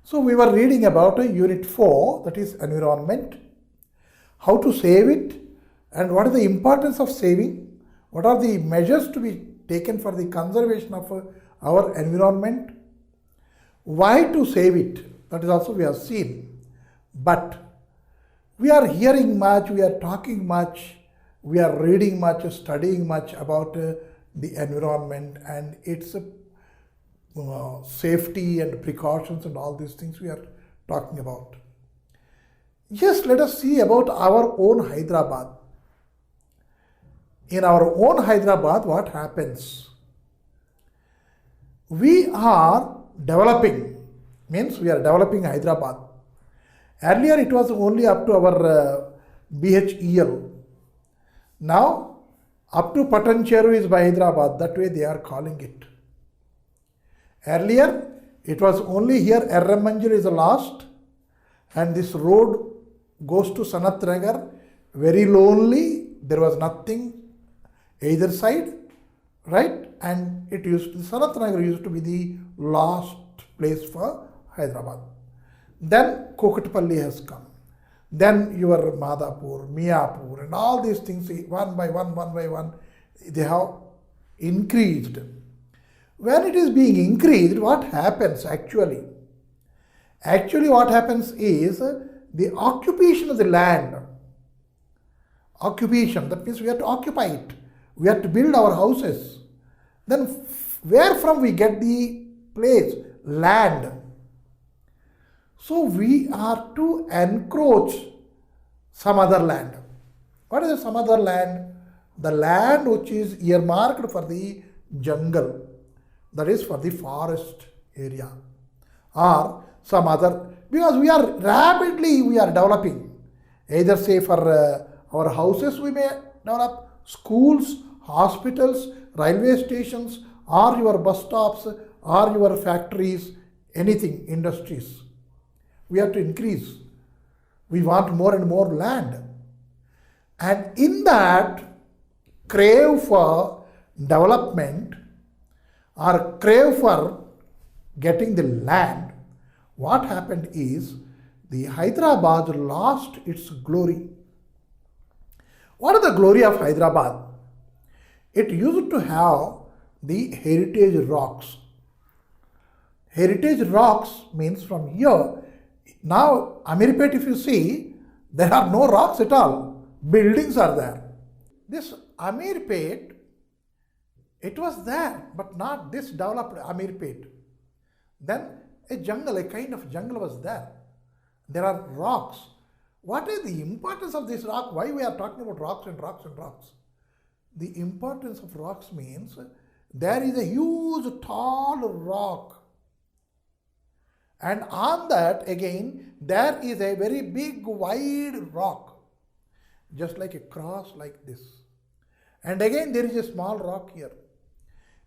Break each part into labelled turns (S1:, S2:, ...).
S1: So we were reading about Unit 4, that is environment, how to save it, and what is the importance of saving, what are the measures to be taken for the conservation of our environment, why to save it, that is also we have seen. But we are hearing much, we are talking much, we are reading much, studying much about the environment and its safety and precautions and all these things we are talking about. Just let us see about our own Hyderabad. In our own Hyderabad, what happens? We are developing, means we are developing Hyderabad. Earlier it was only up to our BHEL. Now up to Patancheru is by Hyderabad, that way they are calling it. Earlier it was only here Erramanjal is the last and this road goes to Sanat Nagar, very lonely, there was nothing either side, right? And it used to, Sanat Nagar used to be the last place for Hyderabad. Then Kokatpalli has come. Then your Madhapur, Miapur and all these things one by one, they have increased. When it is being increased, what happens actually? Actually what happens is the occupation of the land. Occupation, that means we have to occupy it. We have to build our houses. Then where from we get the place? Land. So we are to encroach some other land. What is some other land? The land which is earmarked for the jungle, that is for the forest area, or some other, because we are rapidly developing, either say for our houses we may develop, schools, hospitals, railway stations, or your bus stops, or your factories, anything, industries. We have to increase. We want more and more land. And in that crave for development or crave for getting the land, what happened is the Hyderabad lost its glory. What is the glory of Hyderabad? It used to have the heritage rocks. Heritage rocks means from here. Now, Amirpet, if you see, there are no rocks at all. Buildings are there. This Amirpet, it was there, but not this developed Amirpet. Then a jungle, a kind of jungle was there. There are rocks. What is the importance of this rock? Why we are talking about rocks and rocks and rocks? The importance of rocks means there is a huge tall rock. And on that again, there is a very big wide rock, just like a cross like this. And again there is a small rock here.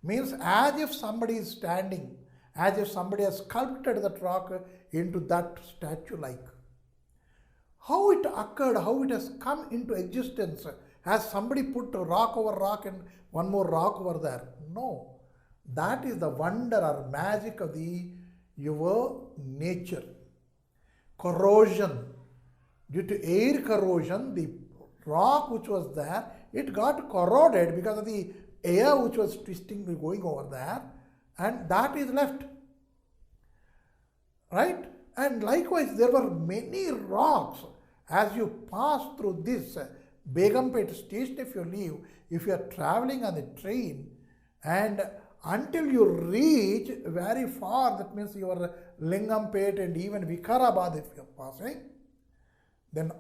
S1: Means as if somebody is standing, as if somebody has sculpted that rock into that statue like. How it occurred, how it has come into existence. Has somebody put rock over rock and one more rock over there? No. That is the wonder or magic of your nature. Corrosion. Due to air corrosion, the rock which was there, it got corroded because of the air which was twisting, going over there, and that is left. Right? And likewise, there were many rocks. As you pass through this Begumpet station, if you leave, if you are traveling on the train, and until you reach very far, that means your Lingampet and even Vikarabad if you are passing, then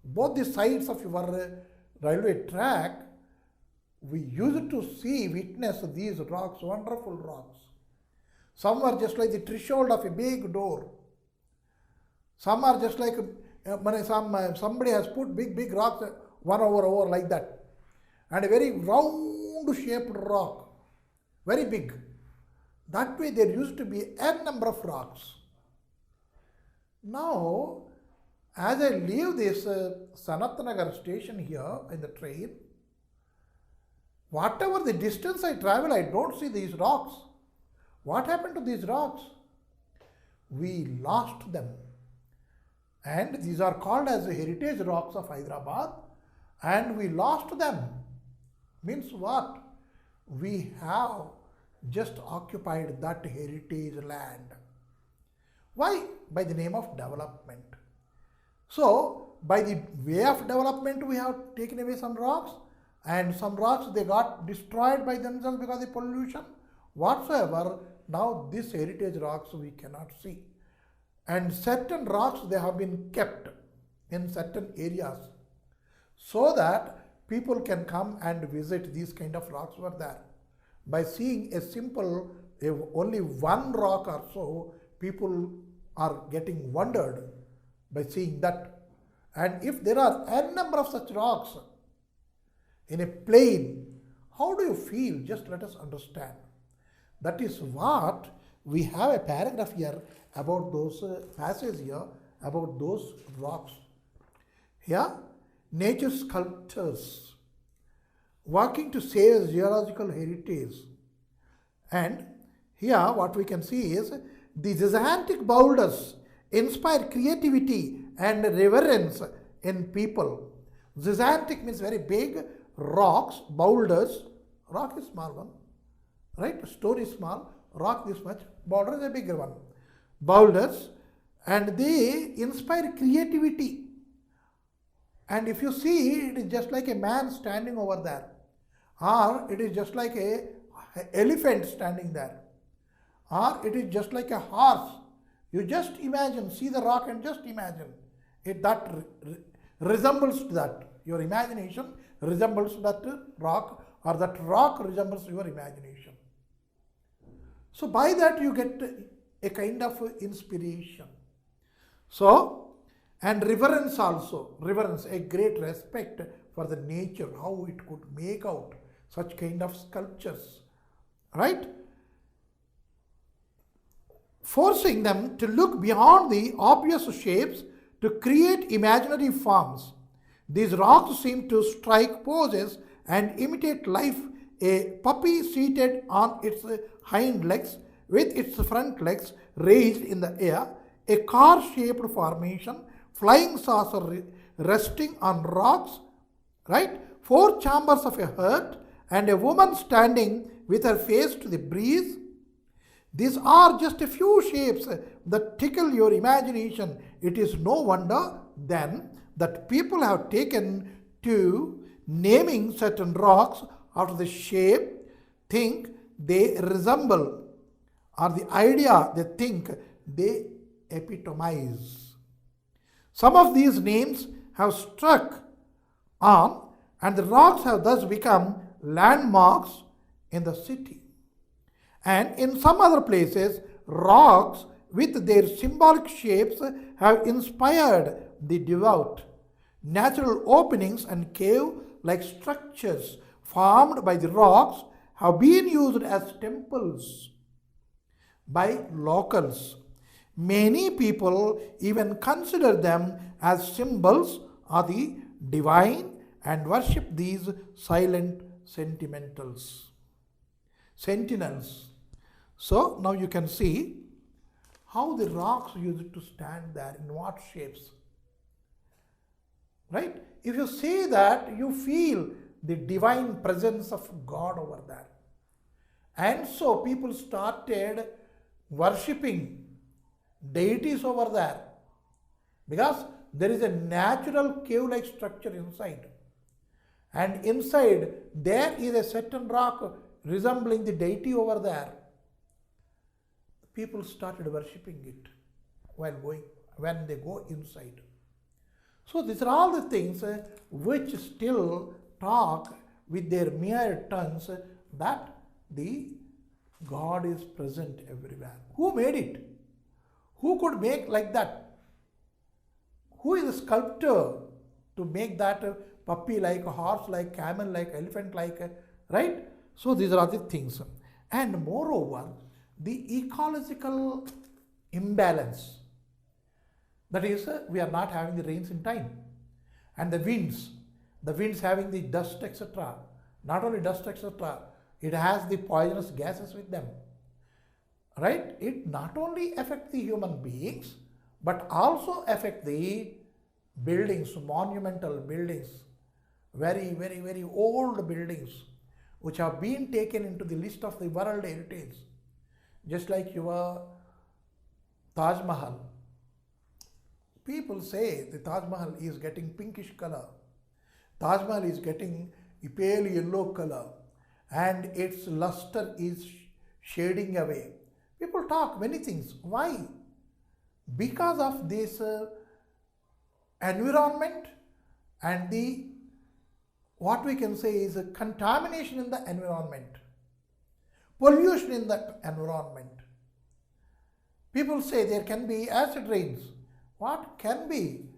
S1: both the sides of your railway track, we used to witness these rocks, wonderful rocks. Some are just like the threshold of a big door. Some are just like, somebody has put big rocks, one over like that. And a very round shaped rock. Very big. That way there used to be n number of rocks. Now, as I leave this Sanat Nagar station here in the train, whatever the distance I travel, I don't see these rocks. What happened to these rocks? we lost them. And these are called as the heritage rocks of Hyderabad, and we lost them. Means what? We have just occupied that heritage land. Why? By the name of development. So, by the way of development, we have taken away some rocks, and some rocks they got destroyed by themselves because of pollution. Whatsoever, now these heritage rocks we cannot see. And certain rocks they have been kept in certain areas so that people can come and visit. These kind of rocks were there. By seeing a simple, only one rock or so, people are getting wondered by seeing that. And if there are a number of such rocks in a plain, how do you feel? Just let us understand. That is what we have a paragraph here about those passages here about those rocks. Here, nature sculptors working to save geological heritage. And here what we can see is the gigantic boulders inspire creativity and reverence in people. Gigantic means very big rocks, boulders. Rock is small one, right? Stone is small, rock this much, boulder is a bigger one. Boulders, and they inspire creativity. And if you see, it is just like a man standing over there, or it is just like a elephant standing there, or it is just like a horse. You just imagine, see the rock and just imagine it. That resembles that. Your imagination resembles that rock, or that rock resembles your imagination. So by that you get a kind of inspiration. So, and reverence also, reverence, a great respect for the nature, how it could make out such kind of sculptures, right? Forcing them to look beyond the obvious shapes to create imaginary forms. These rocks seem to strike poses and imitate life. A puppy seated on its hind legs with its front legs raised in the air, a car-shaped formation, flying saucer resting on rocks, right? 4 chambers of a heart, and a woman standing with her face to the breeze. These are just a few shapes that tickle your imagination. It is no wonder then that people have taken to naming certain rocks after the shape, think they resemble, or the idea they think they epitomize. Some of these names have struck on, and the rocks have thus become landmarks in the city. And in some other places, rocks with their symbolic shapes have inspired the devout. Natural openings and cave-like structures formed by the rocks have been used as temples by locals. Many people even consider them as symbols of the divine and worship these silent sentinels. So now you can see how the rocks used to stand there, in what shapes. Right? If you see that, you feel the divine presence of God over there. And so people started worshipping deities over there, because there is a natural cave-like structure inside. And inside there is a certain rock resembling the deity over there. People started worshipping it when they go inside. So these are all the things which still talk with their mere tongues that the God is present everywhere. Who made it? Who could make like that? Who is a sculptor to make that puppy like, a horse like, camel like, elephant like, right? So these are the things. And moreover, the ecological imbalance. That is, we are not having the rains in time. And the winds having the dust, etc. Not only dust, etc. It has the poisonous gases with them. right? It not only affects the human beings, but also affect the buildings, monumental buildings, very, very, very old buildings, which have been taken into the list of the World Heritage. Just like your Taj Mahal. People say the Taj Mahal is getting pinkish color. Taj Mahal is getting a pale yellow color and its luster is shading away. People talk many things. Why? Because of this environment and the what we can say is a contamination in the environment, pollution in the environment. People say there can be acid rains. What can be?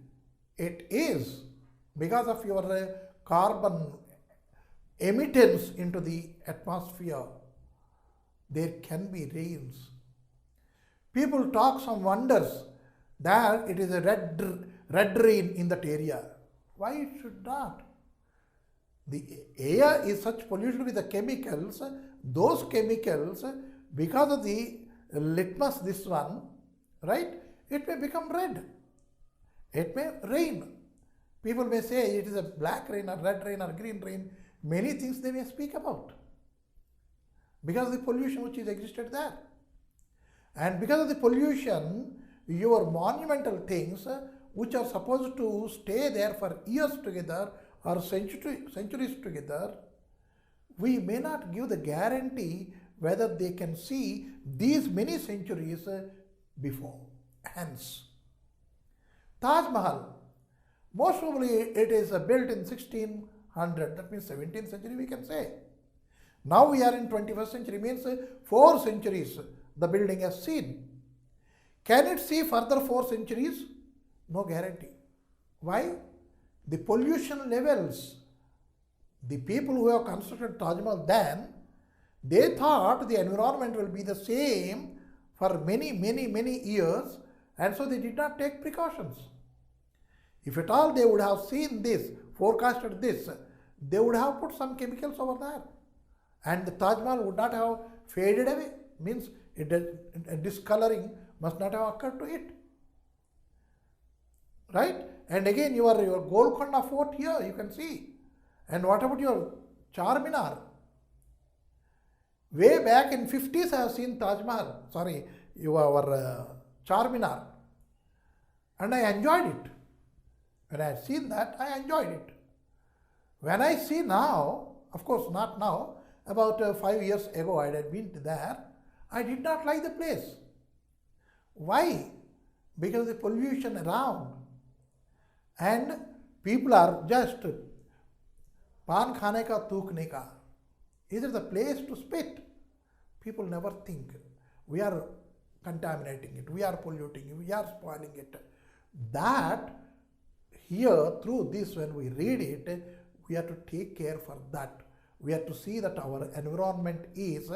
S1: It is because of your carbon emittance into the atmosphere. There can be rains. People talk some wonders that it is a red rain in that area. Why it should not? The air is such polluted with the chemicals. Those chemicals, because of the litmus, this one, right? It may become red. It may rain. People may say it is a black rain or red rain or green rain. Many things they may speak about because of the pollution which is existed there. And because of the pollution, your monumental things which are supposed to stay there for years together or centuries together, we may not give the guarantee whether they can see these many centuries before. Hence, Taj Mahal, most probably it is built in 1600, that means 17th century we can say. Now we are in 21st century, means 4 centuries the building has seen. Can it see further 4 centuries? No guarantee. Why? The pollution levels. The people who have constructed Taj Mahal then, they thought the environment will be the same for many, many, many years, and so they did not take precautions. If at all they would have seen this, forecasted this, they would have put some chemicals over there. And the Taj Mahal would not have faded away, means discoloring must not have occurred to it. Right? And again your Golconda Fort here, you can see. And what about your Charminar? Way back in 50s I have seen Taj Mahal, our Charminar. And I enjoyed it. When I had seen that, I enjoyed it. When I see now, of course not now, about 5 years ago I had been there, I did not like the place. Why? Because of the pollution around. And people are just pan khane ka thukne ka. Is it the place to spit? People never think. We are contaminating it, we are polluting it, we are spoiling it. That here, through this, when we read it, we have to take care for that. We have to see that our environment is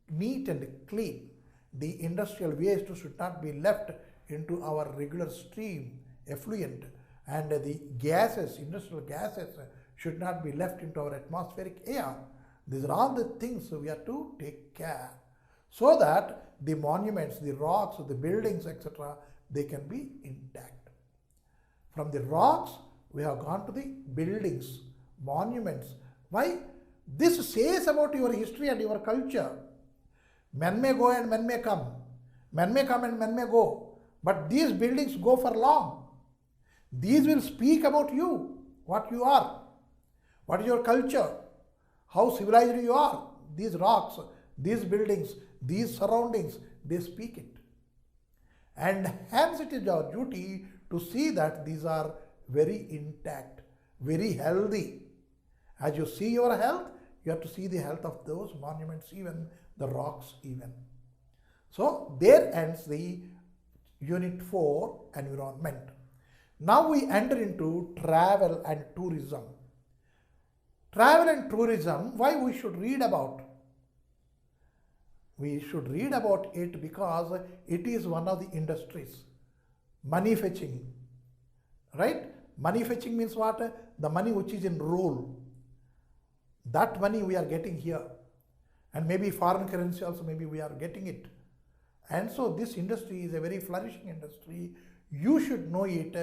S1: neat and clean. The industrial waste should not be left into our regular stream, effluent, and the gases, industrial gases, should not be left into our atmospheric air. These are all the things we have to take care, so that the monuments, the rocks, the buildings, etc., they can be intact. From the rocks, we have gone to the buildings, monuments. Why? This says about your history and your culture. Men may go and men may come. Men may come and men may go. But these buildings go for long. These will speak about you, what you are, what is your culture, how civilized you are. These rocks, these buildings, these surroundings, they speak it. And hence it is our duty to see that these are very intact, very healthy. As you see your health, you have to see the health of those monuments, even the rocks even. So there ends the Unit 4, Environment. Now we enter into travel and tourism. Travel and tourism, why we should read about? We should read about it because it is one of the industries. Money fetching, right? Money fetching means what? The money which is in roll. That money we are getting here. And maybe foreign currency also, maybe we are getting it. And so this industry is a very flourishing industry. You should know it.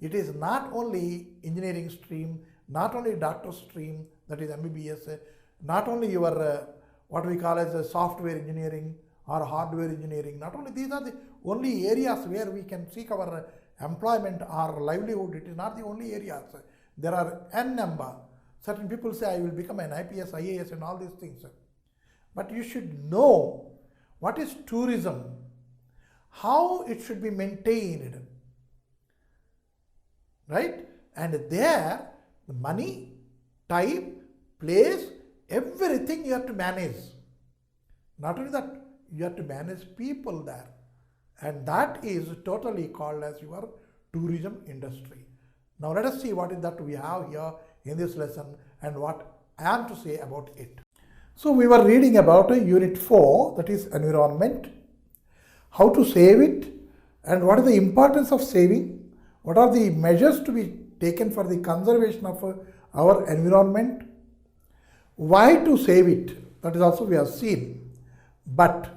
S1: It is not only engineering stream, not only doctor stream, that is MBBS, not only your what we call as a software engineering or hardware engineering. Not only these are the only areas where we can seek our employment or livelihood. It is not the only areas. There are n number. Certain people say I will become an IPS, IAS and all these things. But you should know what is tourism, how it should be maintained, right? And there, the money, time, place, everything you have to manage. Not only that, you have to manage people there. And that is totally called as your tourism industry. Now let us see what is that we have here in this lesson and what I am to say about it. So we were reading about unit 4, that is environment, how to save it and what is the importance of saving, what are the measures to be taken for the conservation of our environment, why to save it, that is also we have seen. But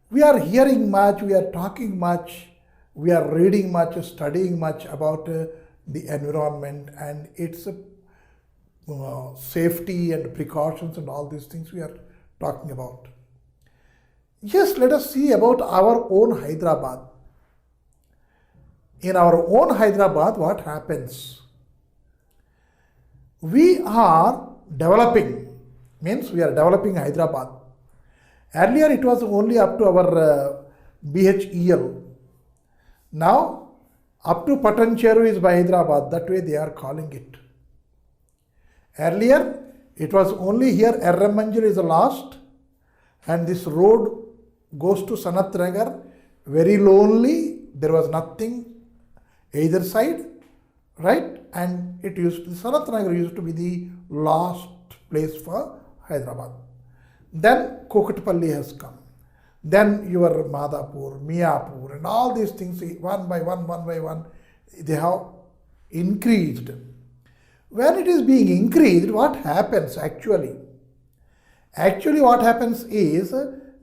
S1: we are hearing much, we are talking much, we are reading much, studying much about the environment and its safety and precautions and all these things we are talking about. Yes, let us see about our own Hyderabad. In our own Hyderabad, what happens? We are developing, means we are developing Hyderabad. Earlier it was only up to our BHEL. Now up to Patancheru is by Hyderabad, that way they are calling it. Earlier it was only here Erramanjal is the last and this road goes to Sanat Nagar, very lonely, there was nothing either side, right? And it used to, Sanat Nagar used to be the last place for Hyderabad. Then Kokatpalli has come. Then your Madhapur, Miapur and all these things one by one, they have increased. When it is being increased, what happens actually? Actually what happens is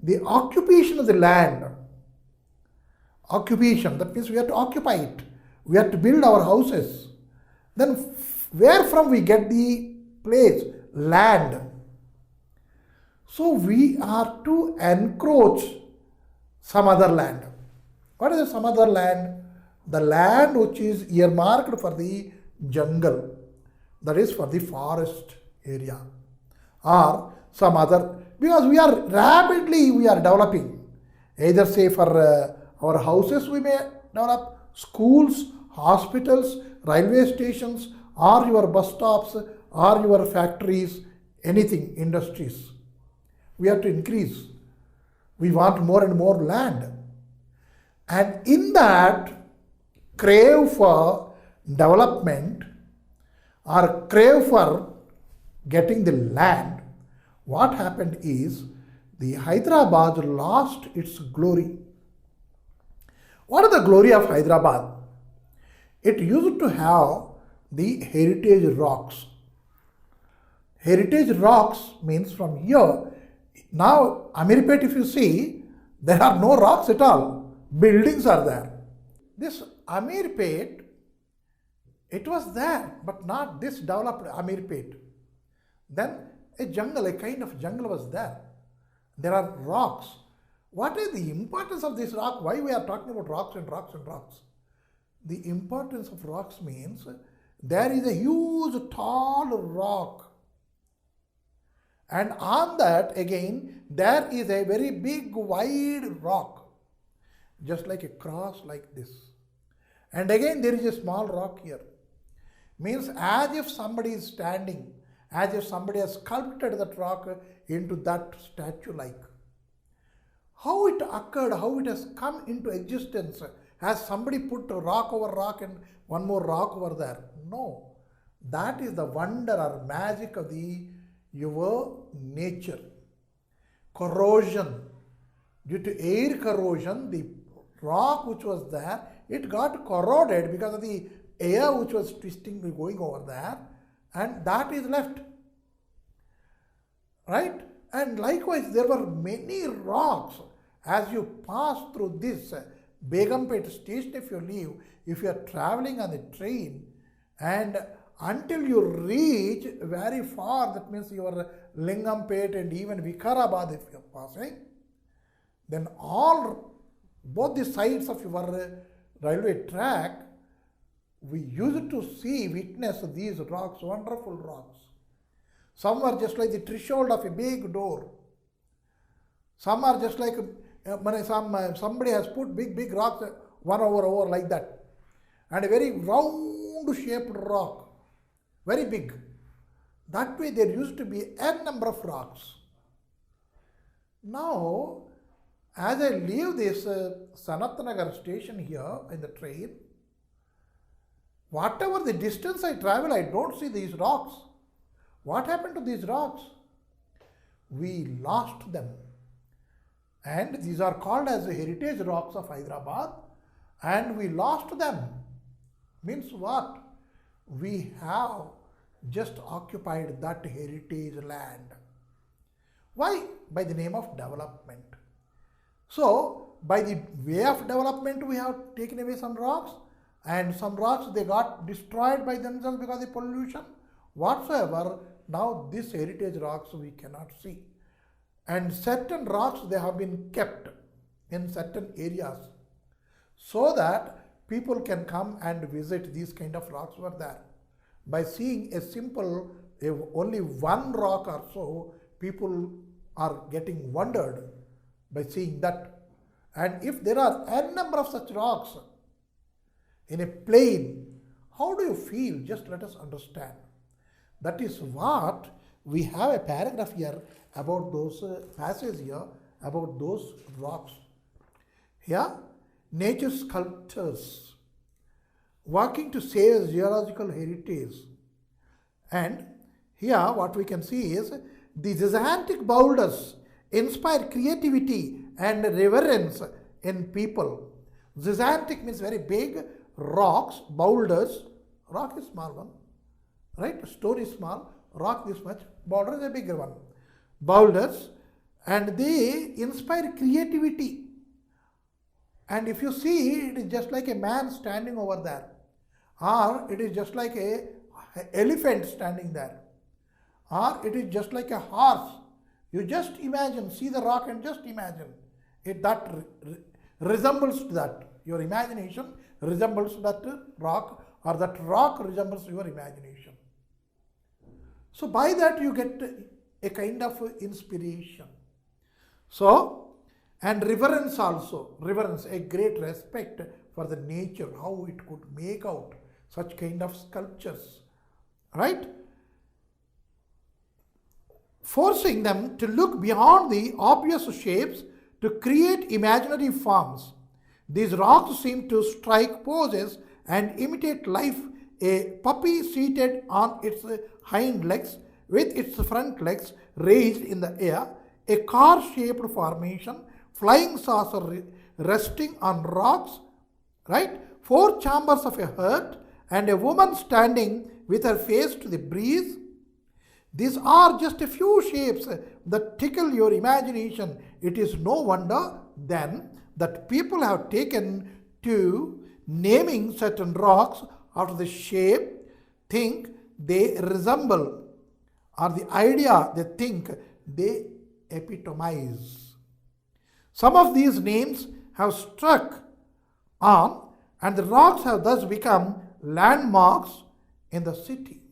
S1: the occupation of the land. Occupation, that means we have to occupy it. We have to build our houses. Then where from we get the place? Land. So we are to encroach some other land. What is some other land? The land which is earmarked for the jungle, that is for the forest area or some other, because we are rapidly developing, either say for our houses we may develop, schools, hospitals, railway stations or your bus stops or your factories, anything, industries. We have to increase. We want more and more land. And in that crave for development or crave for getting the land, what happened is the Hyderabad lost its glory. What is the glory of Hyderabad? It used to have the heritage rocks. Heritage rocks means from here. Now, Amirpet, if you see, there are no rocks at all. Buildings are there. This Amirpet, it was there, but not this developed Amirpet. Then a jungle, a kind of jungle was there. There are rocks. What is the importance of this rock? Why we are talking about rocks and rocks and rocks? The importance of rocks means there is a huge tall rock. And on that again, there is a very big wide rock, just like a cross like this. And again there is a small rock here. Means as if somebody is standing, as if somebody has sculpted that rock into that statue like. How it occurred, how it has come into existence. Has somebody put rock over rock and one more rock over there? No. That is the wonder or magic of your nature. Corrosion. Due to air corrosion, the rock which was there, it got corroded because of the air which was twisting going over there, and that is left. Right? And likewise, there were many rocks as you pass through this Begumpet station, if you leave, if you are traveling on the train, and until you reach very far, that means your Lingampet and even Vikarabad, if you are passing, then both the sides of your railway track, we used to witness these rocks, wonderful rocks. Some are just like the threshold of a big door. Some are just like somebody has put big rocks one over like that, and a very round shaped rock, very big. That way there used to be n number of rocks. Now, as I leave this Sanatnagar station here in the train, whatever the distance I travel, I don't see these rocks. What happened to these rocks? We lost them. And these are called as the heritage rocks of Hyderabad, and we lost them. Means what? We have just occupied that heritage land. Why? By the name of development. So, by the way of development, we have taken away some rocks, and some rocks they got destroyed by themselves because of pollution. Whatsoever, now these heritage rocks we cannot see. And certain rocks they have been kept in certain areas so that people can come and visit. These kind of rocks were there. By seeing a simple, only one rock or so, people are getting wondered by seeing that. And if there are n number of such rocks in a plain, how do you feel? Just let us understand. That is what we have a paragraph here about those passages here, about those rocks. Here, nature sculptors working to save geological heritage. And here what we can see is the gigantic boulders inspire creativity and reverence in people. Gigantic means very big rocks, boulders. Rock is small one, right? Stone is small, rock this much, boulder is a bigger one. Boulders, and they inspire creativity. And if you see, it is just like a man standing over there, or it is just like a elephant standing there, or it is just like a horse. You just imagine, see the rock and just imagine it. That resembles that. Your imagination resembles that rock, or that rock resembles your imagination. So by that you get a kind of inspiration. So, and reverence also, reverence, a great respect for the nature, how it could make out such kind of sculptures, right? Forcing them to look beyond the obvious shapes to create imaginary forms. These rocks seem to strike poses and imitate life. A puppy seated on its hind legs with its front legs raised in the air, a car-shaped formation, flying saucer resting on rocks, right? 4 chambers of a heart, and a woman standing with her face to the breeze. These are just a few shapes that tickle your imagination. It is no wonder then that people have taken to naming certain rocks after the shape, think they resemble, or the idea they think they epitomize. Some of these names have struck on, and the rocks have thus become landmarks in the city.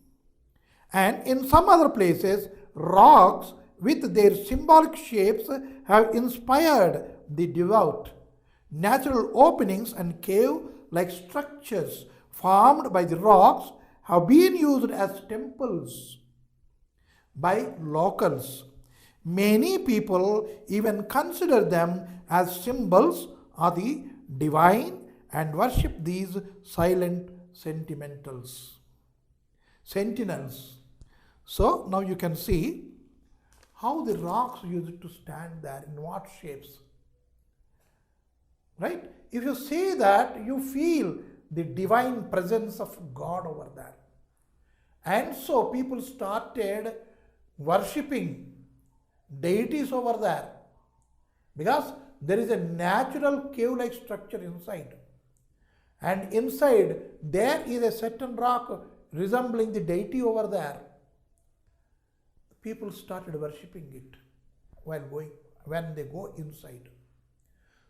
S1: And in some other places, rocks with their symbolic shapes have inspired the devout. Natural openings and cave-like structures formed by the rocks have been used as temples by locals. Many people even consider them as symbols of the divine and worship these silent sentinels. So now you can see how the rocks used to stand there, in what shapes. Right? If you see that, you feel the divine presence of God over there. And so people started worshipping deities over there, because there is a natural cave-like structure inside. And inside there is a certain rock resembling the deity over there. People started worshipping it when they go inside.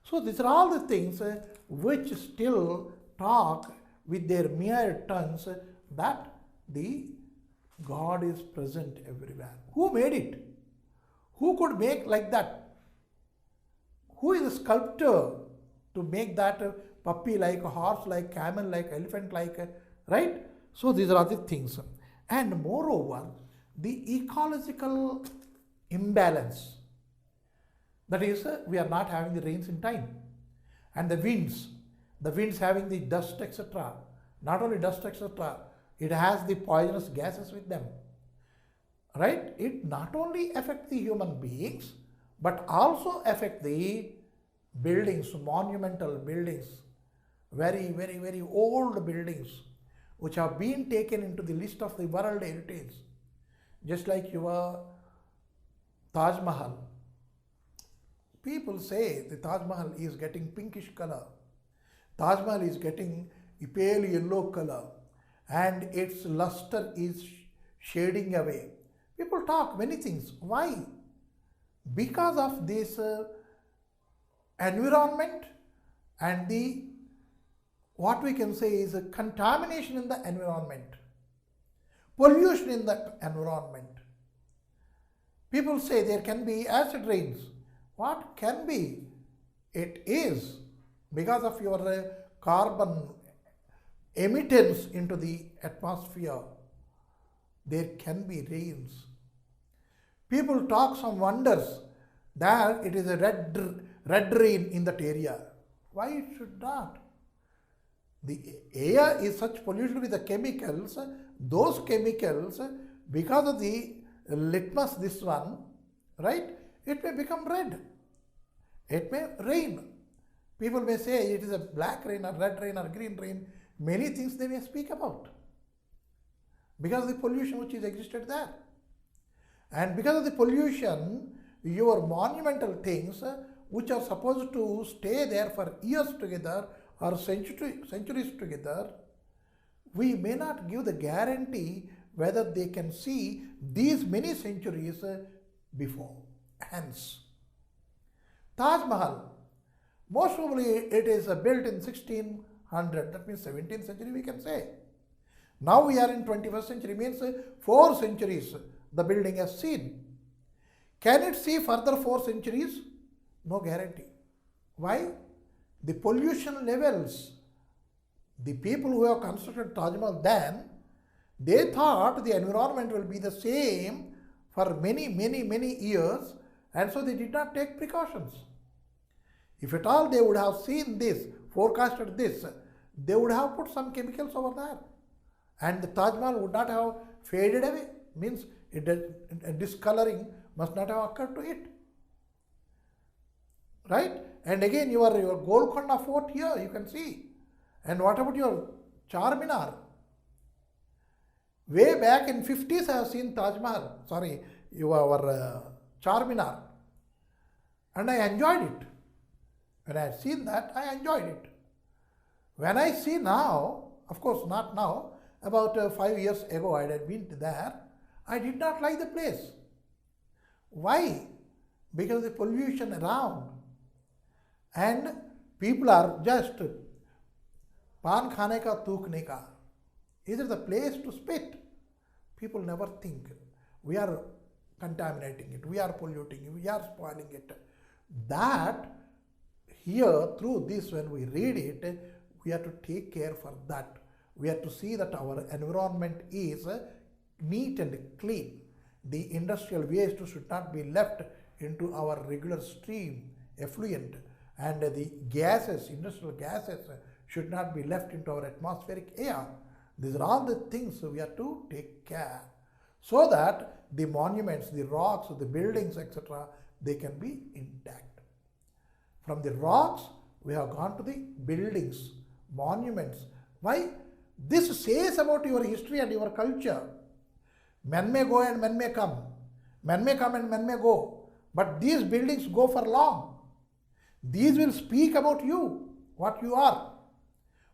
S1: So these are all the things which still talk with their mere tongues that the God is present everywhere. Who made it? Who could make like that? Who is a sculptor to make that puppy-like, horse-like, camel-like, elephant-like, right? So these are the things. And moreover, the ecological imbalance. That is, we are not having the rains in time. And the winds having the dust, etc. Not only dust, etc. It has the poisonous gases with them. Right? It not only affects the human beings, but also affect the buildings, monumental buildings, very, very, very old buildings, which have been taken into the list of the World Heritage. Just like your Taj Mahal. People say the Taj Mahal is getting pinkish color. Taj Mahal is getting a pale yellow color and its luster is shading away. People talk many things. Why? Because of this environment and the what we can say is a contamination in the environment, pollution in the environment. People say there can be acid rains. What can be? It is because of your carbon emittance into the atmosphere. There can be rains. People talk some wonders that it is a red rain in that area. Why it should not? The air is such polluted with the chemicals. Those chemicals, because of the litmus, this one, right? It may become red. It may rain. People may say it is a black rain or red rain or green rain. Many things they may speak about. Because of the pollution which is existed there. And because of the pollution, your monumental things which are supposed to stay there for years together or centuries together, we may not give the guarantee whether they can see these many centuries before. Hence, Taj Mahal, most probably it is built in 1600, that means 17th century we can say. Now we are in 21st century, means 4 centuries the building has seen. Can it see further 4 centuries? No guarantee. Why? The pollution levels. The people who have constructed Taj Mahal then, they thought the environment will be the same for many, many, many years, and so they did not take precautions. If at all they would have seen this, forecasted this, they would have put some chemicals over there. And the Taj Mahal would not have faded away, means discoloring must not have occurred to it. Right? And again your Golconda Fort here, you can see. And what about your Charminar? Way back in 50s I have seen Taj Mahal, our Charminar. And I enjoyed it. When I had seen that, I enjoyed it. When I see now, of course not now, about 5 years ago I had been there, I did not like the place. Why? Because of the pollution around. And people are just pan khane ka thukne ka. Is it the place to spit? People never think. We are contaminating it, we are polluting it, we are spoiling it. That here, through this, when we read it, we have to take care for that. We have to see that our environment is neat and clean. The industrial waste should not be left into our regular stream, effluent, and the gases, industrial gases, should not be left into our atmospheric air. These are all the things we have to take care, so that the monuments, the rocks, the buildings, etc., they can be intact. From the rocks, we have gone to the buildings, monuments. Why? This says about your history and your culture. Men may go and men may come. Men may come and men may go. But these buildings go for long. These will speak about you, what you are,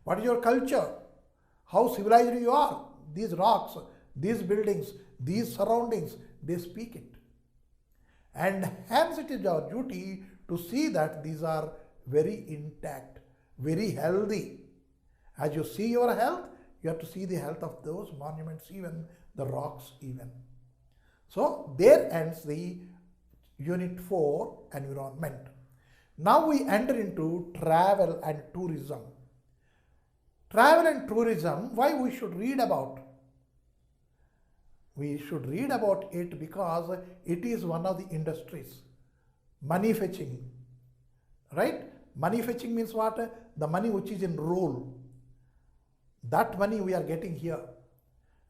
S1: what is your culture, how civilized you are. These rocks, these buildings, these surroundings, they speak it. And hence it is our duty to see that these are very intact, very healthy. As you see your health, you have to see the health of those monuments, even the rocks even. So there ends the Unit 4, Environment. Now we enter into travel and tourism. Travel and tourism, why we should read about? We should read about it because it is one of the industries. Money fetching, right? Money fetching means what? The money which is in roll. That money we are getting here.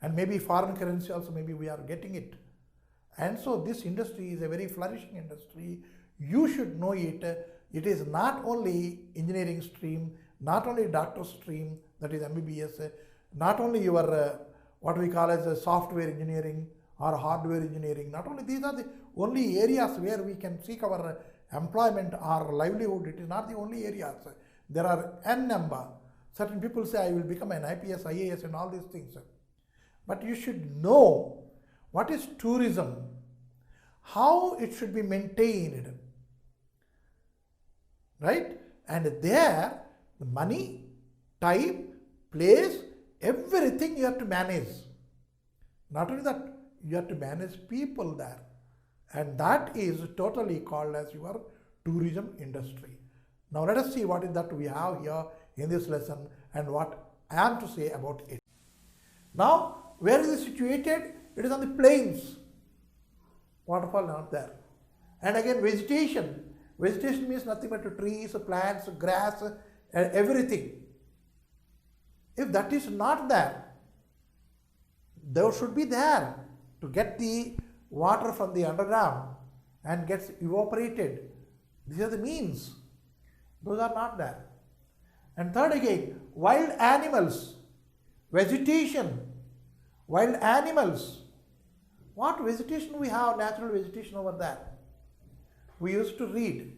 S1: And maybe foreign currency also, maybe we are getting it. And so this industry is a very flourishing industry. You should know it. It is not only engineering stream, not only doctor stream, that is MBBS, not only your what we call as a software engineering or hardware engineering. Not only these are the only areas where we can seek our employment or livelihood. It is not the only areas. There are n number. Certain people say I will become an IPS, IAS and all these things. But you should know what is tourism, how it should be maintained, right? And there, the money, time, place, everything you have to manage. Not only that, you have to manage people there. And that is totally called as your tourism industry. Now let us see what is that we have here in this lesson and what I am to say about it. Now, where is it situated? It is on the plains. Waterfall not there. And again, vegetation. Vegetation means nothing but trees, plants, grass, and everything. If that is not there, there should be there to get the water from the underground and gets evaporated. These are the means. Those are not there. And third again, wild animals, vegetation, wild animals. What vegetation we have? Natural vegetation over there. We used to read,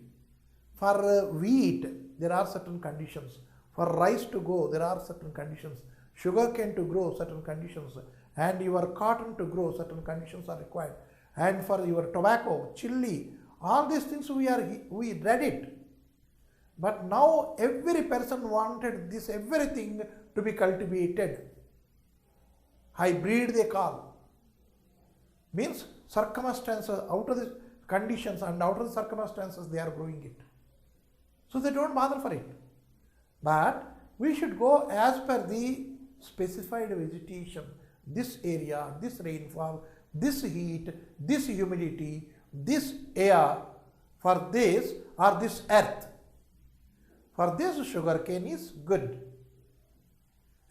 S1: for wheat there are certain conditions, for rice to go there are certain conditions, sugarcane to grow certain conditions, and your cotton to grow certain conditions are required, and for your tobacco, chili, all these things we read it. But now every person wanted this everything to be cultivated. Hybrid they call. Means circumstances, out of the conditions and out of the circumstances they are growing it. So they don't bother for it. But we should go as per the specified vegetation. This area, this rainfall, this heat, this humidity, this air, for this or this earth. For this sugarcane is good.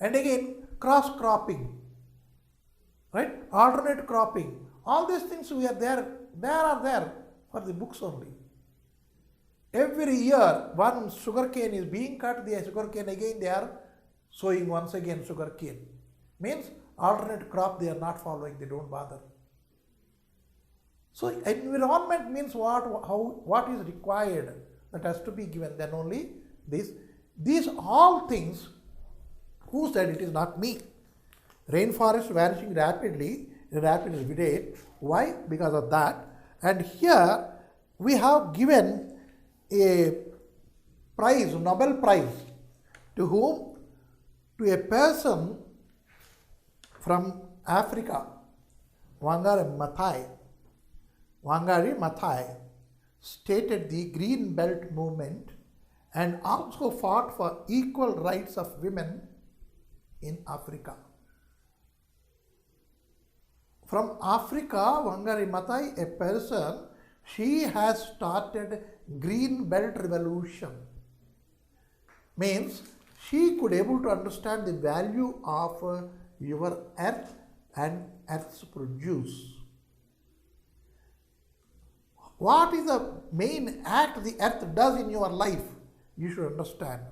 S1: And again, cross cropping, right? Alternate cropping. All these things we are there for the books only. Every year, one sugarcane is being cut, the sugarcane again they are sowing once again sugarcane. Means alternate crop they are not following, they don't bother. So environment means what is required, that has to be given, then only this. These all things, who said it is not me? Rainforest vanishing rapidly, rapid rate. Why? Because of that. And here we have given a prize, Nobel Prize, to whom? To a person from Africa, Wangari Maathai stated the Green Belt movement and also fought for equal rights of women in Africa. From Africa, Wangari Maathai, a person, she has started Green Belt Revolution. Means she could able to understand the value of your earth and earth's produce. What is the main act the earth does in your life? You should understand.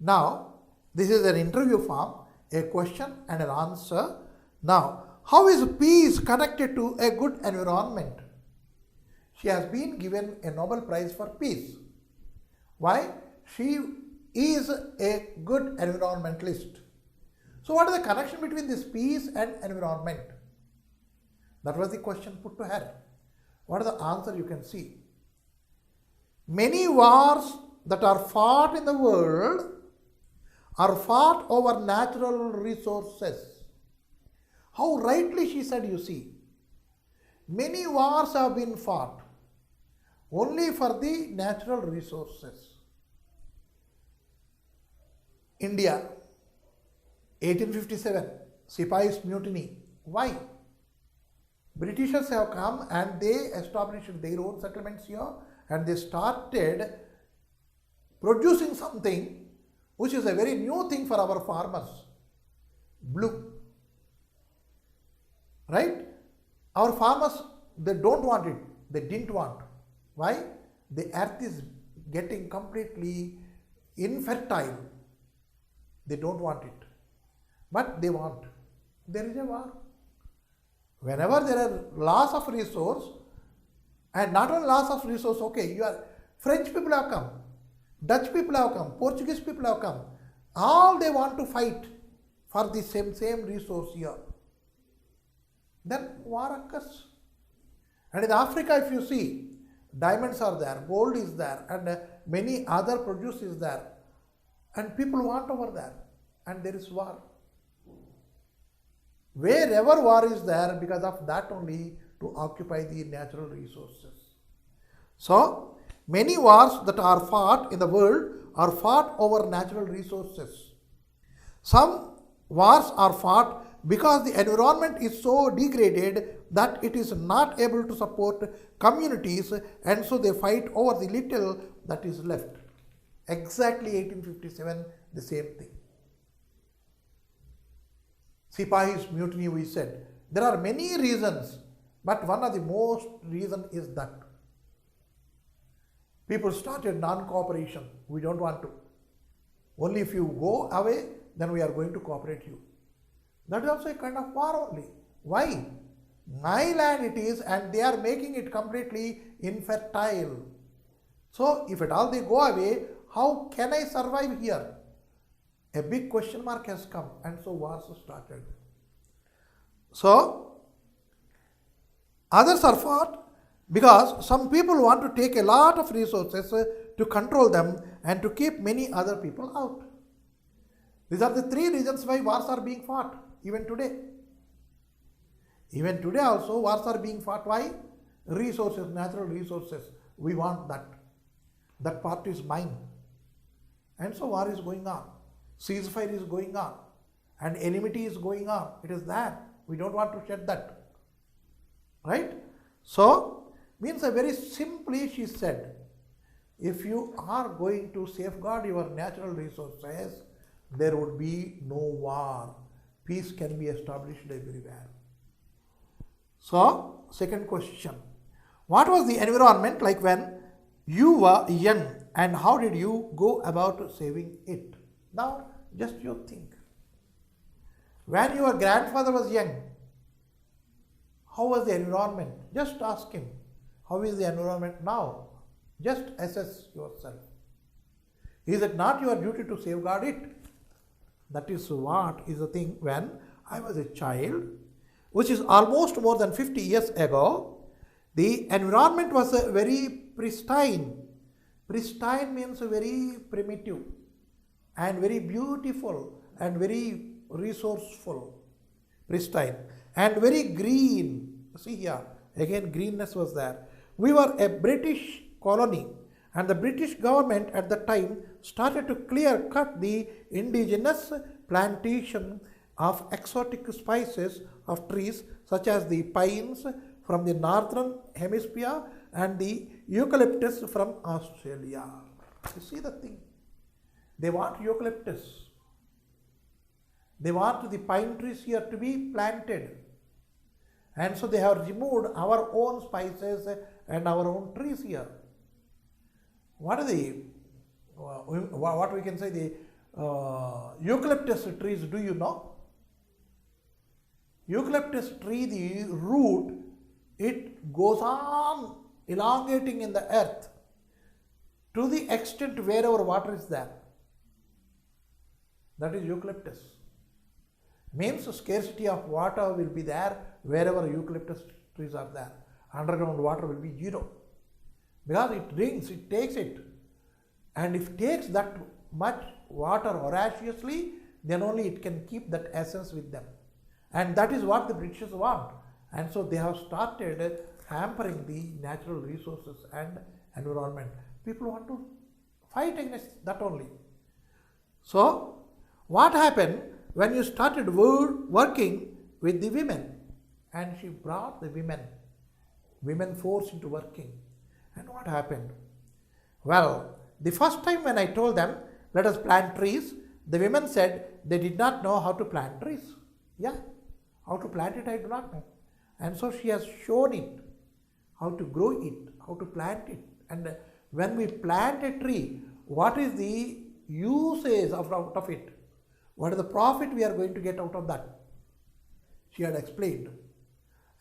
S1: Now, this is an interview form, a question and an answer. Now, how is peace connected to a good environment? She has been given a Nobel Prize for peace. Why? She is a good environmentalist. So what is the connection between this peace and environment? That was the question put to her. What is the answer you can see? Many wars that are fought in the world are fought over natural resources. How rightly she said, you see. Many wars have been fought only for the natural resources. India, 1857, Sipahis Mutiny. Why? Britishers have come and they established their own settlements here and they started producing something which is a very new thing for our farmers. Blue. Right? Our farmers, they don't want it. They didn't want. Why? The earth is getting completely infertile. They don't want it. But they want. There is a war. Whenever there are loss of resource, and not only loss of resource, okay, French people have come, Dutch people have come, Portuguese people have come. All they want to fight for the same resource here. Then war occurs. And in Africa, if you see, diamonds are there, gold is there, and many other produce is there. And people want over there. And there is war. Wherever war is there, because of that only, to occupy the natural resources. So, many wars that are fought in the world are fought over natural resources. Some wars are fought because the environment is so degraded that it is not able to support communities, and so they fight over the little that is left. Exactly 1857, the same thing. Sipahis Mutiny, we said. There are many reasons, but one of the most reason is that people started non-cooperation. We don't want to. Only if you go away, then we are going to cooperate you. That is also a kind of war only. Why? My land it is, and they are making it completely infertile. So, if at all they go away, how can I survive here? A big question mark has come, and so wars started. So, others are fought because some people want to take a lot of resources to control them and to keep many other people out. These are the three reasons why wars are being fought, even today. Even today also wars are being fought. Why? Resources, natural resources. We want that. That part is mine. And so war is going on. Ceasefire is going on. And enmity is going on. It is that. We don't want to shed that. Right? So, means very simply she said, if you are going to safeguard your natural resources, there would be no war. Peace can be established everywhere. So, second question. What was the environment like when you were young, and how did you go about saving it? Now, just you think. When your grandfather was young, how was the environment? Just ask him. How is the environment now? Just assess yourself. Is it not your duty to safeguard it? That is what is the thing. When I was a child, which is almost more than 50 years ago, the environment was very pristine. Pristine means very primitive and very beautiful and very resourceful. Pristine and very green. See here, again greenness was there. We were a British colony, and the British government at the time started to clear cut the indigenous plantation of exotic species of trees such as the pines from the northern hemisphere and the eucalyptus from Australia. You see the thing. They want eucalyptus. They want the pine trees here to be planted. And so they have removed our own spices and our own trees here. What are the, what we can say, the eucalyptus trees, do you know? Eucalyptus tree, the root, it goes on elongating in the earth to the extent wherever water is there. That is eucalyptus. Means scarcity of water will be there wherever eucalyptus trees are there. Underground water will be zero. Because it drinks, it takes it. And if it takes that much water voraciously, then only it can keep that essence with them. And that is what the British want. And so they have started hampering the natural resources and environment. People want to fight against that only. So, what happened when you started working with the women? And she brought the women force into working. And what happened? Well, the first time when I told them, let us plant trees, the women said they did not know how to plant trees. Yeah, how to plant it I do not know. And so she has shown it, how to grow it, how to plant it. And when we plant a tree, what is the usage out of it? What is the profit we are going to get out of that? She had explained.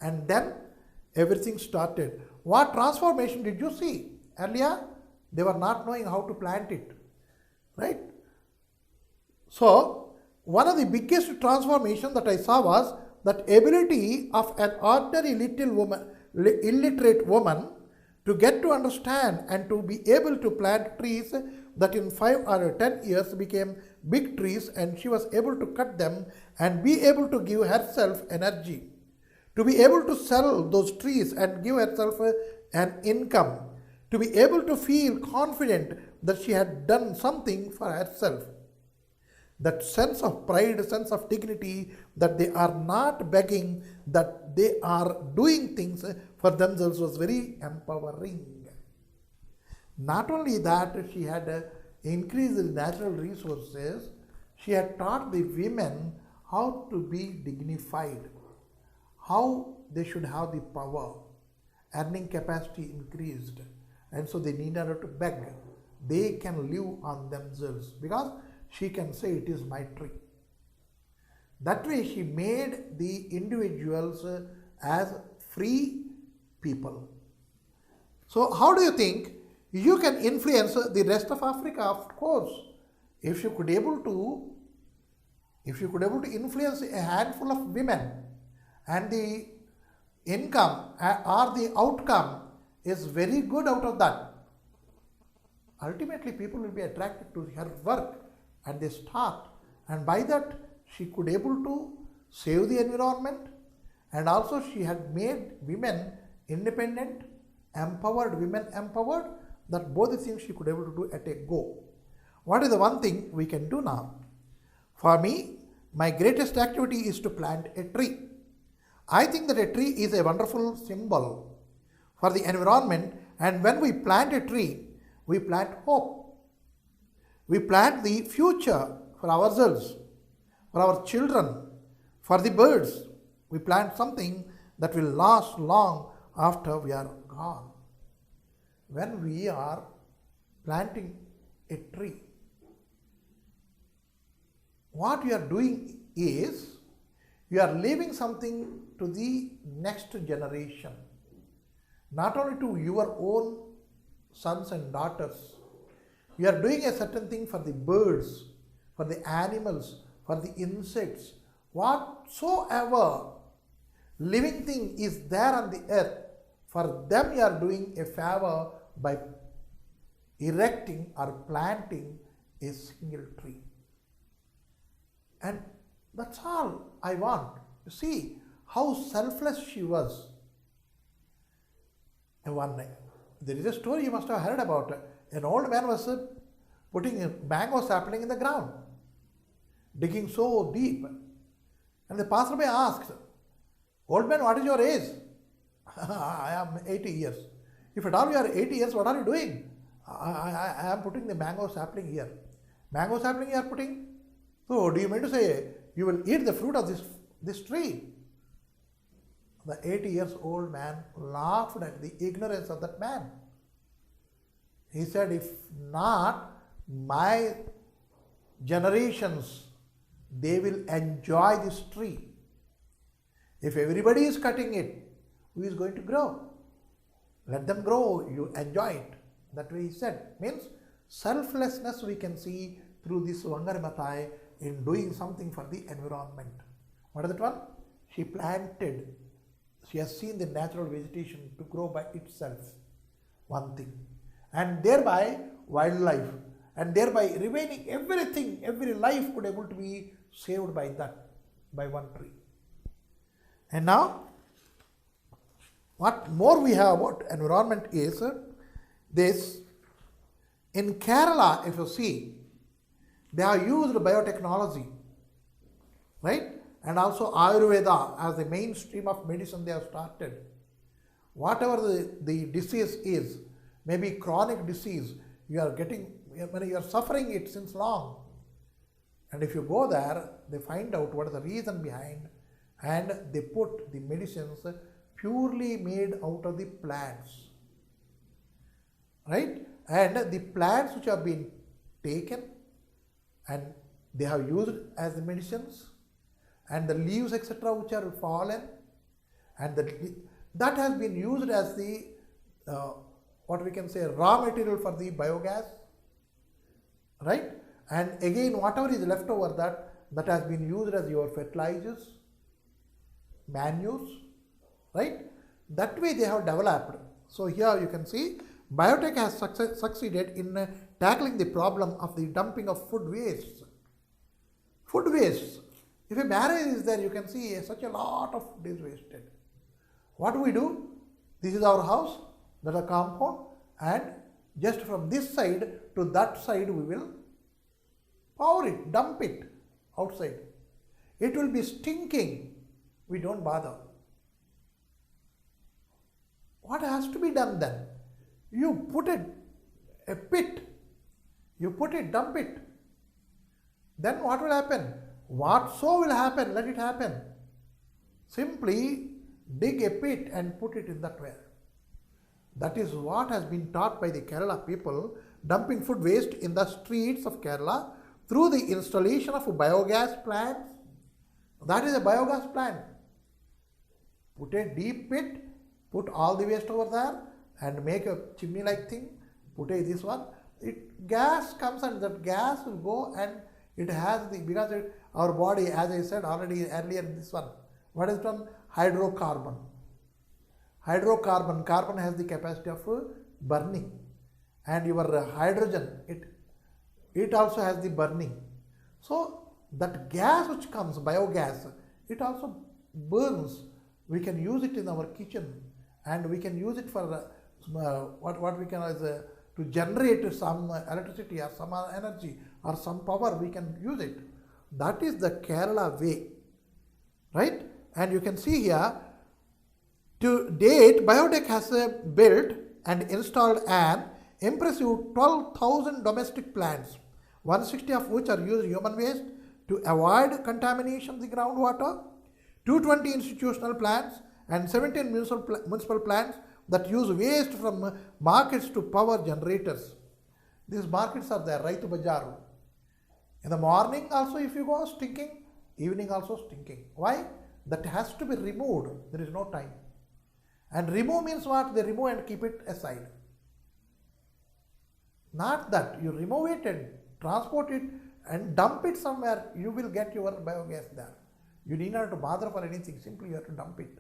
S1: And then everything started. What transformation did you see? Earlier, they were not knowing how to plant it. Right? So, one of the biggest transformation that I saw was that ability of an ordinary illiterate woman to get to understand and to be able to plant trees that in 5 or 10 years became big trees, and she was able to cut them and be able to give herself energy, to be able to sell those trees and give herself an income, to be able to feel confident that she had done something for herself. That sense of pride, sense of dignity, that they are not begging, that they are doing things for themselves was very empowering. Not only that, she had increased the natural resources, she had taught the women how to be dignified, how they should have the power. Earning capacity increased, and so they need not to beg. They can live on themselves because she can say it is my tree. That way she made the individuals as free people. So how do you think you can influence the rest of Africa? Of course, if you could able to influence a handful of women, and the income or the outcome is very good out of that, ultimately people will be attracted to her work and they start, and by that she could able to save the environment, and also she had made women independent, empowered, women empowered, that both the things she could able to do at a go. What is the one thing we can do now? For me, my greatest activity is to plant a tree. I think that a tree is a wonderful symbol for the environment, and when we plant a tree, we plant hope. We plant the future for ourselves, for our children, for the birds. We plant something that will last long after we are gone. When we are planting a tree, what we are doing is, you are leaving something to the next generation, not only to your own sons and daughters. You are doing a certain thing for the birds, for the animals, for the insects, whatsoever living thing is there on the earth. For them you are doing a favor by erecting or planting a single tree. And that's all I want. You see how selfless she was. And one night, there is a story you must have heard about. An old man was putting a mango sapling in the ground, digging so deep. And the passerby asked, "Old man, what is your age?" "I am 80 years. If at all you are 80 years, what are you doing?" I am putting the mango sapling here." "Mango sapling you are putting? So do you mean to say you will eat the fruit of this tree?" The 80 years old man laughed at the ignorance of that man. He said, "If not, my generations, they will enjoy this tree. If everybody is cutting it, who is going to grow? Let them grow, you enjoy it. That way he said. Means selflessness we can see through this Wangari Maathai in doing something for the environment. What is that one? She planted. She has seen the natural vegetation to grow by itself. One thing. And thereby wildlife. And thereby remaining everything, every life could able to be saved by that, by one tree. And now, what more we have about environment is this. In Kerala, if you see, they have used biotechnology, right? And also Ayurveda as the mainstream of medicine they have started. Whatever the disease is, maybe chronic disease, you are getting, when you are suffering it since long. And if you go there, they find out what is the reason behind, and they put the medicines purely made out of the plants, right? And the plants which have been taken and they have used as the medicines, and the leaves etc. which are fallen, and that has been used as the what we can say raw material for the biogas, right? And again whatever is left over, that has been used as your fertilizers, manures, right? That way they have developed. So here you can see biotech has succeeded in tackling the problem of the dumping of food waste. Food waste. If a marriage is there, you can see such a lot of food is wasted. What do we do? This is our house, that is a compound, and just from this side to that side we will pour it, dump it outside. It will be stinking. We don't bother. What has to be done then? You put a pit, you put it, dump it. Then what will happen? What so will happen? Let it happen. Simply dig a pit and put it in that way. That is what has been taught by the Kerala people, dumping food waste in the streets of Kerala through the installation of biogas plants. That is a biogas plant. Put a deep pit, put all the waste over there and make a chimney like thing, put a this one. Gas comes and that gas will go, and it has the, because our body, as I said already earlier in this one, what is it one? Hydrocarbon. Carbon has the capacity of burning, and your hydrogen, it also has the burning. So that gas which comes, biogas, it also burns. We can use it in our kitchen, and we can use it for what we can as to generate some electricity or some energy or some power. We can use it. That is the Kerala way, right? And you can see here, to date, biotech has built and installed an impressive 12,000 domestic plants, 160 of which are used human waste to avoid contamination of the groundwater, 220 institutional plants, and 17 municipal plants that use waste from markets to power generators. These markets are there, Raitu Bazaar. In the morning also if you go, stinking, evening also stinking. Why? That has to be removed. There is no time. And remove means what? They remove and keep it aside. Not that. You remove it and transport it and dump it somewhere. You will get your biogas there. You need not to bother for anything. Simply you have to dump it.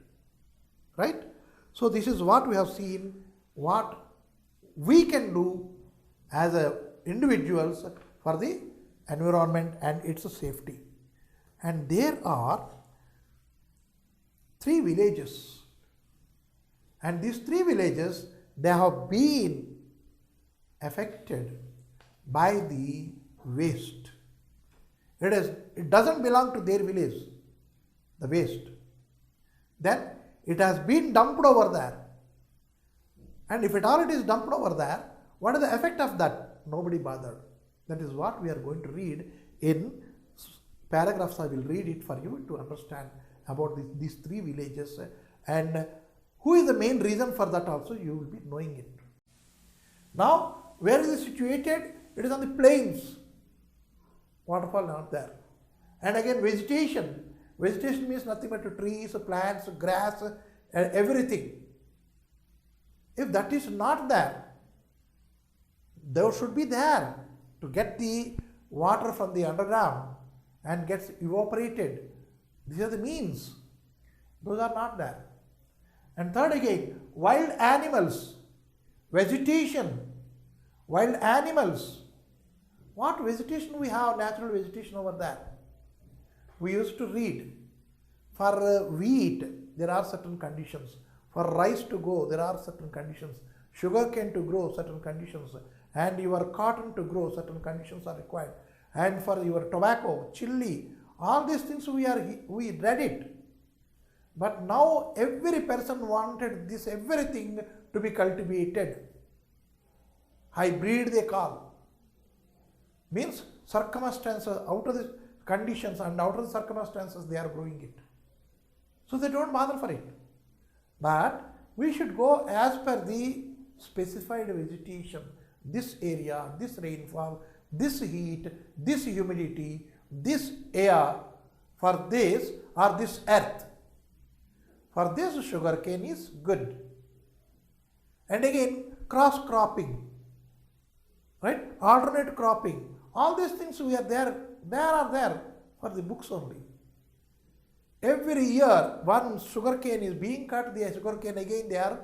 S1: Right? So this is what we have seen, what we can do as individuals for the environment and its safety. And there are 3 villages. And these 3 villages, they have been affected by the waste. It doesn't belong to their village, the waste. Then it has been dumped over there. And if it all is dumped over there, what is the effect of that? Nobody bothered. That is what we are going to read in paragraphs. I will read it for you to understand about these 3 villages, and who is the main reason for that also, you will be knowing it. Now, where is it situated? It is on the plains. Waterfall not there. And again, vegetation. Vegetation means nothing but trees, plants, grass, everything. If that is not there, They should be there to get the water from the underground and gets evaporated. These are the means. Those are not there. And third again, wild animals, vegetation, wild animals. What vegetation we have? Natural vegetation over there. We used to read, for wheat there are certain conditions, for rice to go there are certain conditions, sugarcane to grow certain conditions, and your cotton to grow certain conditions are required, and for your tobacco, chili, all these things we read it. But now every person wanted this everything to be cultivated. Hybrid they call. Means circumstances, out of the conditions and out of the circumstances they are growing it. So they don't bother for it. But we should go as per the specified vegetation. This area, this rainfall, this heat, this humidity, this air, for this or this earth. For this sugarcane is good. And again, cross cropping, right? Alternate cropping. All these things we are there for the books only. Every year, one sugarcane is being cut, the sugarcane again they are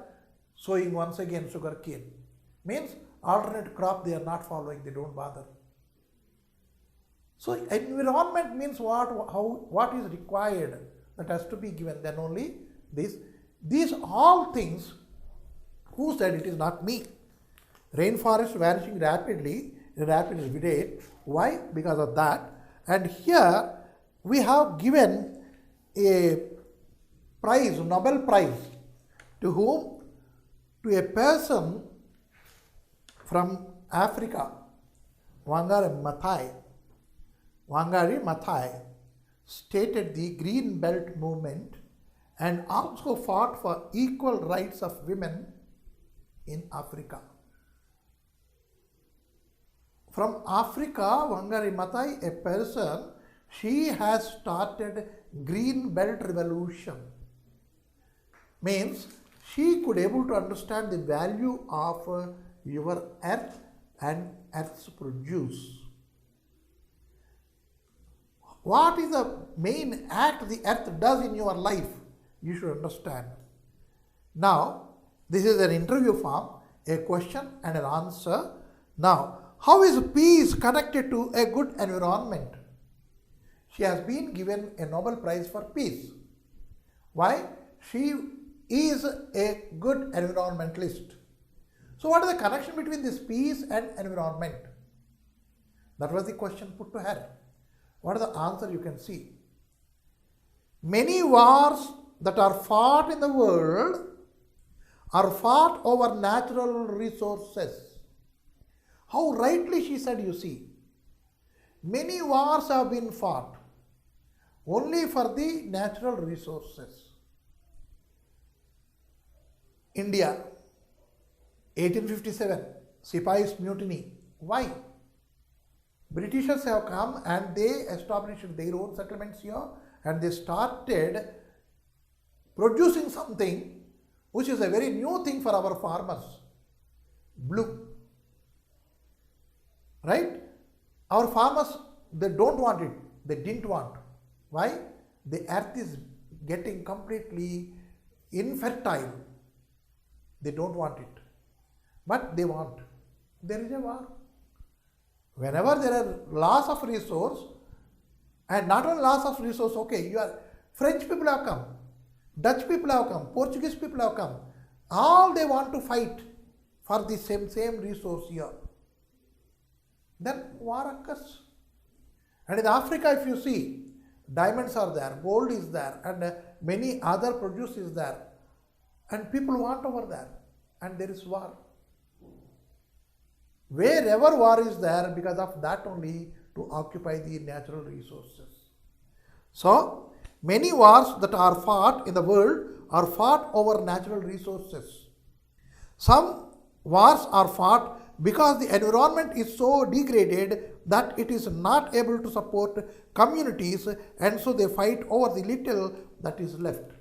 S1: sowing once again sugarcane. Means alternate crop they are not following, they don't bother. So environment means what is required, that has to be given. Then only this. These all things, who said? It is not me. Rainforest vanishing rapidly, in rapid rate. Why? Because of that. And here we have given a prize, Nobel Prize, to whom? To a person from Africa, Wangari Maathai stated the Green Belt movement and also fought for equal rights of women in Africa. From Africa, Wangari Maathai, a person, she has started Green Belt Revolution. Means she could able to understand the value of your earth and earth's produce. What is the main act the earth does in your life? You should understand. Now, this is an interview form, a question and an answer. Now, how is peace connected to a good environment? She has been given a Nobel Prize for peace. Why? She is a good environmentalist. So what is the connection between this peace and environment? That was the question put to her. What is the answer? You can see. Many wars that are fought in the world are fought over natural resources. How rightly she said, you see. Many wars have been fought only for the natural resources. India, 1857, Sipahis Mutiny. Why? Britishers have come and they established their own settlements here and they started producing something which is a very new thing for our farmers. Blue. Right? Our farmers, they don't want it. They didn't want. Why? The earth is getting completely infertile. They don't want it. But they want. There is a war. Whenever there are loss of resource, and not only loss of resource, okay, French people have come, Dutch people have come, Portuguese people have come. All they want to fight for the same resource here. Then war occurs. And in Africa, if you see, diamonds are there, gold is there, and many other produce is there. And people want over there. And there is war. Wherever war is there, because of that only, to occupy the natural resources. So, many wars that are fought in the world are fought over natural resources. Some wars are fought because the environment is so degraded that it is not able to support communities, and so they fight over the little that is left.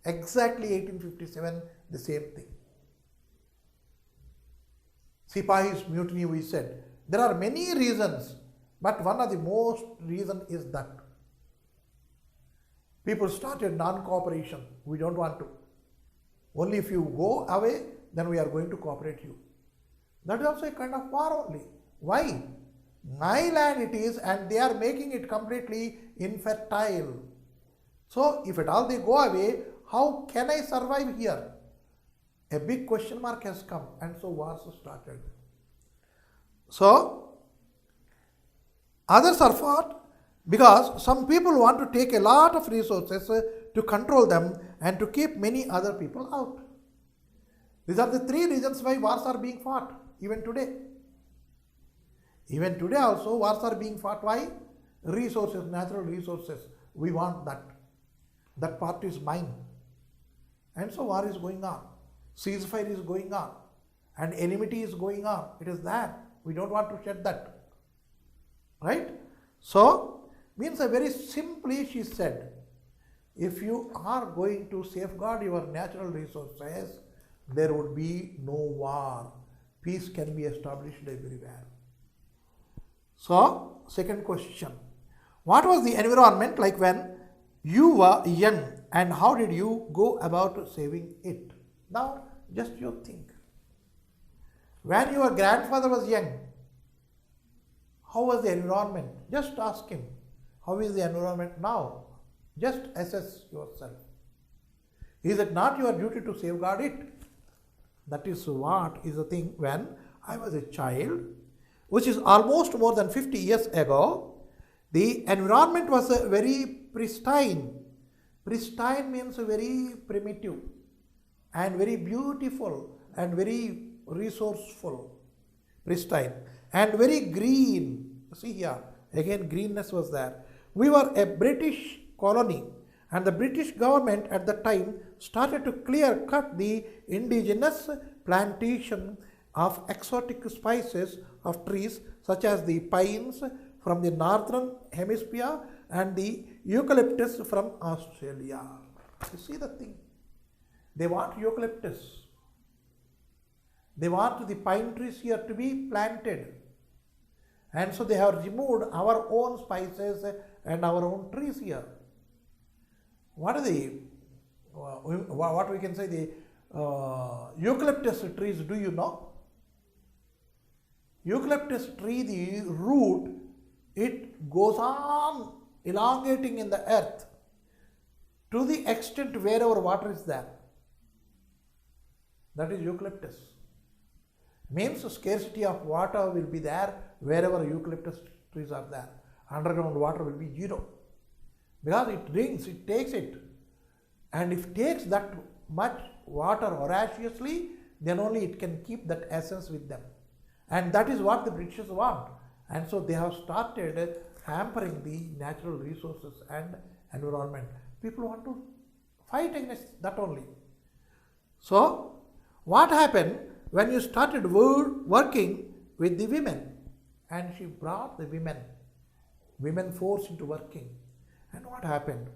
S1: Exactly 1857, the same thing. Sipahis mutiny, we said. There are many reasons, but one of the most reason is that people started non-cooperation. We don't want to. Only if you go away, then we are going to cooperate you. That is also a kind of war only. Why? My land it is, and they are making it completely infertile. So if at all they go away, how can I survive here? A big question mark has come, and so wars started. So others are fought because some people want to take a lot of resources to control them and to keep many other people out. These are the three reasons why wars are being fought even today. Even today also wars are being fought. Why? Resources, natural resources. We want that. That part is mine. And so war is going on. Ceasefire is going on. And enmity is going on. It is that. We don't want to shed that. Right? So, means very simply she said, if you are going to safeguard your natural resources, there would be no war. Peace can be established everywhere. So, second question. What was the environment like when you were young, and how did you go about saving it? Now, just you think. When your grandfather was young, how was the environment? Just ask him. How is the environment now? Just assess yourself. Is it not your duty to safeguard it? That is what is the thing. When I was a child, which is almost more than 50 years ago, the environment was very pristine. Pristine means very primitive and very beautiful and very resourceful. Pristine and very green. See here, again greenness was there. We were a British colony, and the British government at the time started to clear cut the indigenous plantation of exotic spices of trees such as the pines from the northern hemisphere and the eucalyptus from Australia. You see the thing. They want eucalyptus. They want the pine trees here to be planted. And so they have removed our own spices and our own trees here. What are the, what we can say, the eucalyptus trees, do you know? Eucalyptus tree, the root, it goes on elongating in the earth to the extent wherever water is there. That is eucalyptus. Means scarcity of water will be there wherever eucalyptus trees are there. Underground water will be zero. Because it drinks, it takes it. And if it takes that much water voraciously, then only it can keep that essence with them. And that is what the British want. And so they have started hampering the natural resources and environment. People want to fight against that only. So, what happened when you started working with the women? And she brought the women force into working. And what happened?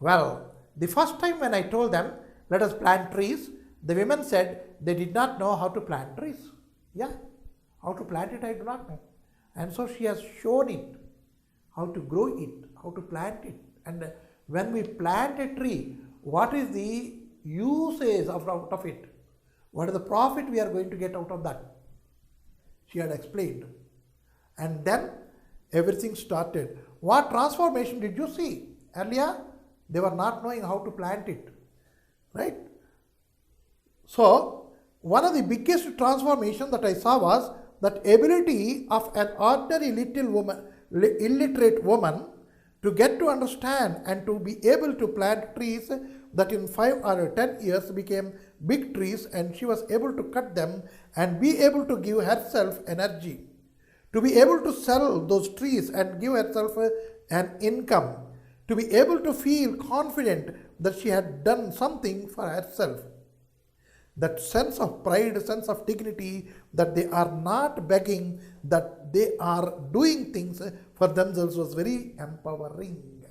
S1: Well, the first time when I told them, let us plant trees, the women said they did not know how to plant trees. Yeah, how to plant it I do not know. And so she has shown it, how to grow it, how to plant it. And when we plant a tree, what is the usage out of it? What is the profit we are going to get out of that? She had explained. And then everything started. What transformation did you see? Earlier, they were not knowing how to plant it. Right? So, one of the biggest transformation that I saw was that ability of an ordinary illiterate woman to get to understand and to be able to plant trees that in 5 or 10 years became big trees, and she was able to cut them and be able to give herself energy, to be able to sell those trees and give herself an income, to be able to feel confident that she had done something for herself. That sense of pride, sense of dignity, that they are not begging, that they are doing things for themselves was very empowering.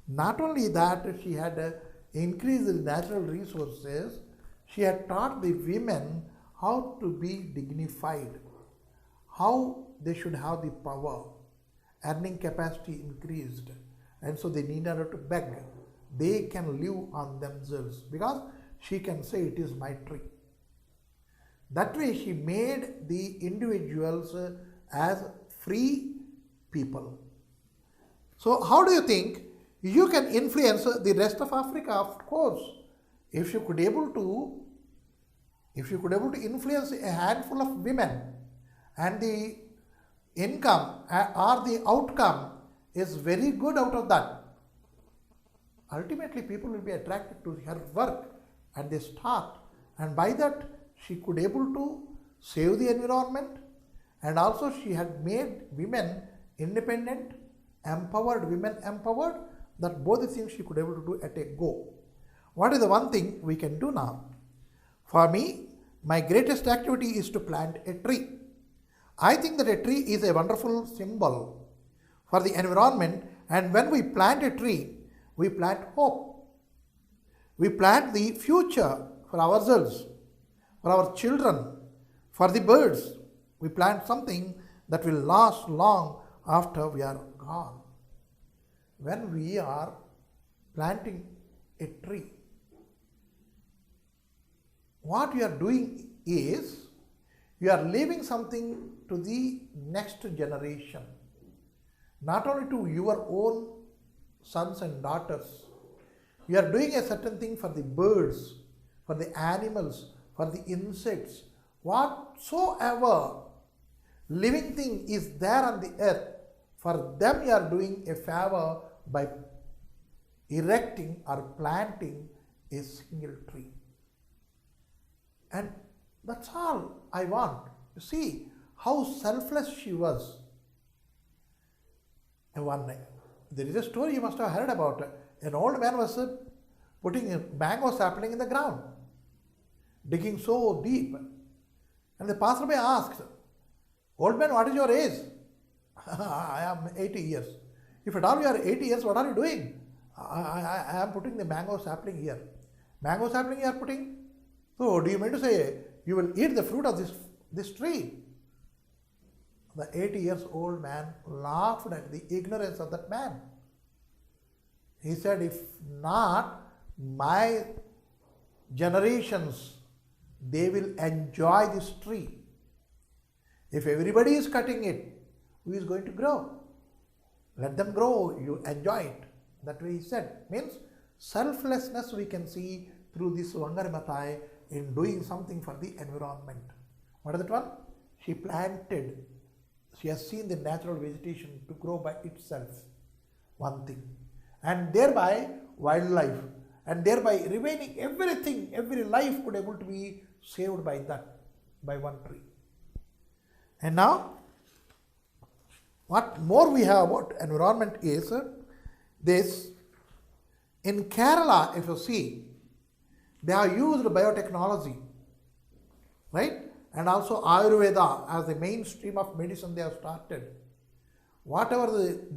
S1: Not only that, she had increased the natural resources, she had taught the women how to be dignified, how they should have the power, earning capacity increased, and so they need not to beg. They can live on themselves because she can say it is my tree. That way she made the individuals as free people. So how do you think you can influence the rest of Africa? Of course, if you could able to influence a handful of women, and the income or the outcome is very good out of that, ultimately people will be attracted to her work and they start, and by that she could able to save the environment, and also she had made women independent, empowered women empowered, that both the things she could able to do at a go. What is the one thing we can do now? For me, my greatest activity is to plant a tree. I think that a tree is a wonderful symbol for the environment, and when we plant a tree, we plant hope. We plant the future for ourselves, for our children, for the birds. We plant something that will last long after we are gone. When we are planting a tree, what we are doing is you are leaving something to the next generation, not only to your own sons and daughters. You are doing a certain thing for the birds, for the animals, for the insects, whatsoever living thing is there on the earth. For them you are doing a favor by erecting or planting a single tree. And that's all I want. You see how selfless she was. And one night, there is a story you must have heard about. An old man was putting a mango sapling in the ground, digging so deep. And the passerby asked, "Old man, what is your age?" "I am 80 years. If at all you are 80 years, what are you doing?" I am putting the mango sapling here." "Mango sapling you are putting? So do you mean to say you will eat the fruit of this tree?" The 80 years old man laughed at the ignorance of that man. He said, "If not, my generations, they will enjoy this tree. If everybody is cutting it, who is going to grow? Let them grow, you enjoy it." That way he said. Means selflessness we can see through this Wangari Maathai in doing something for the environment. What is that one? She planted. She has seen the natural vegetation to grow by itself. One thing. And thereby wildlife, and thereby remaining everything, every life could able to be saved by that, by one tree. And now, what more we have about environment is this. In Kerala, if you see, they have used biotechnology, right? And also Ayurveda as the mainstream of medicine they have started. Whatever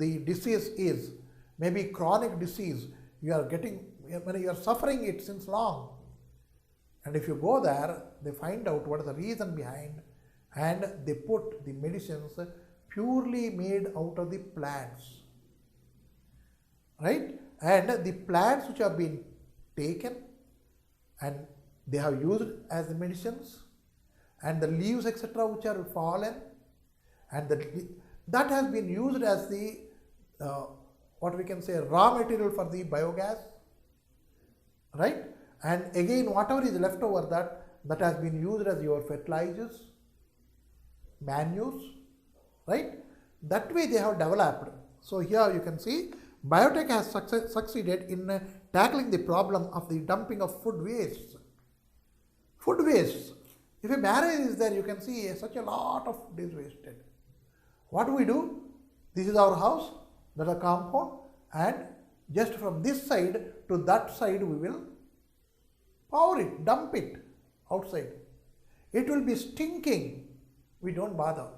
S1: the disease is, maybe chronic disease, you are suffering it since long. And if you go there, they find out what is the reason behind, and they put the medicines purely made out of the plants, right? And the plants which have been taken and they have used as the medicines, and the leaves etc. which are fallen, and that has been used as the what we can say raw material for the biogas, right? And again whatever is left over that has been used as your fertilizers, manures, right? That way they have developed. So here you can see biotech has succeeded in tackling the problem of the dumping of food waste. Food waste. If a marriage is there, you can see such a lot of food is wasted. What do? This is our house, that is a compound, and just from this side to that side we will pour it, dump it outside. It will be stinking. We don't bother.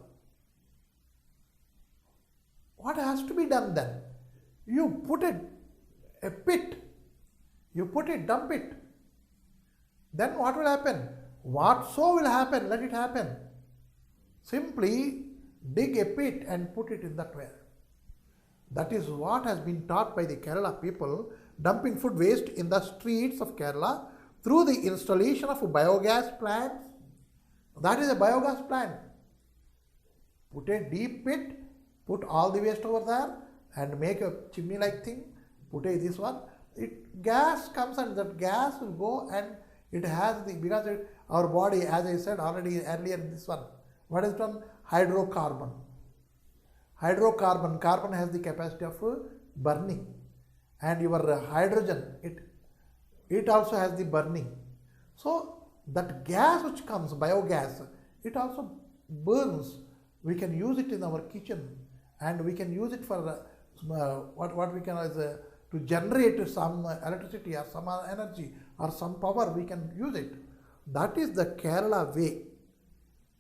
S1: What has to be done then? You put a pit, you put it, dump it. Then what will happen? What so will happen, let it happen. Simply dig a pit and put it in that well. That is what has been taught by the Kerala people, dumping food waste in the streets of Kerala through the installation of biogas plants. That is a biogas plant. Put a deep pit, put all the waste over there and make a chimney like thing, put a this one. Gas comes and that gas will go and it has the, because our body, as I said already earlier in this one, what is one? Hydrocarbon. Carbon has the capacity of burning, and your hydrogen, it also has the burning. So that gas which comes, biogas, it also burns. We can use it in our kitchen, and we can use it for what we can as to generate some electricity or some energy or some power. We can use it. That is the Kerala way,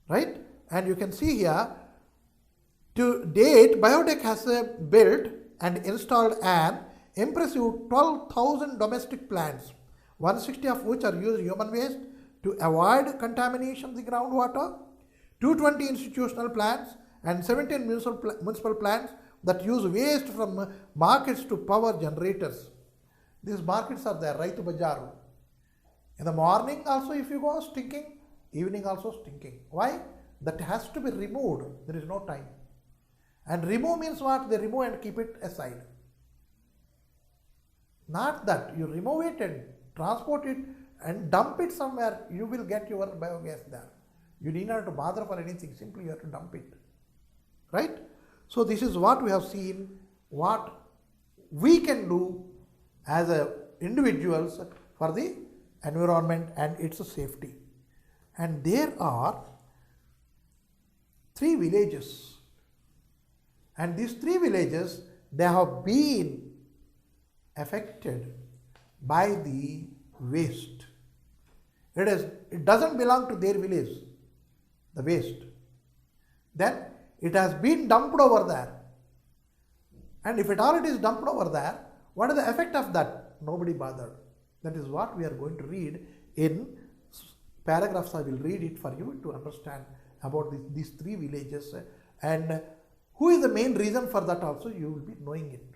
S1: right? And you can see here, to date, Biotech has built and installed an impressive 12,000 domestic plants, 160 of which are used human waste to avoid contamination of the groundwater, 220 institutional plants, and 17 municipal plants that use waste from markets to power generators. These markets are there, Raitu Bazaar. In the morning also if you go, stinking, evening also stinking. Why? That has to be removed. There is no time. And remove means what? They remove and keep it aside. Not that you remove it and transport it and dump it somewhere, you will get your biogas there. You need not to bother for anything, simply you have to dump it. Right? So this is what we have seen, what we can do as individuals for the environment and its safety. And there are 3 villages. And these 3 villages, they have been affected by the waste. It doesn't belong to their village, the waste. Then it has been dumped over there. And if at all it is dumped over there, what is the effect of that? Nobody bothered. That is what we are going to read in paragraphs. I will read it for you to understand about these 3 villages, and who is the main reason for that also, you will be knowing it.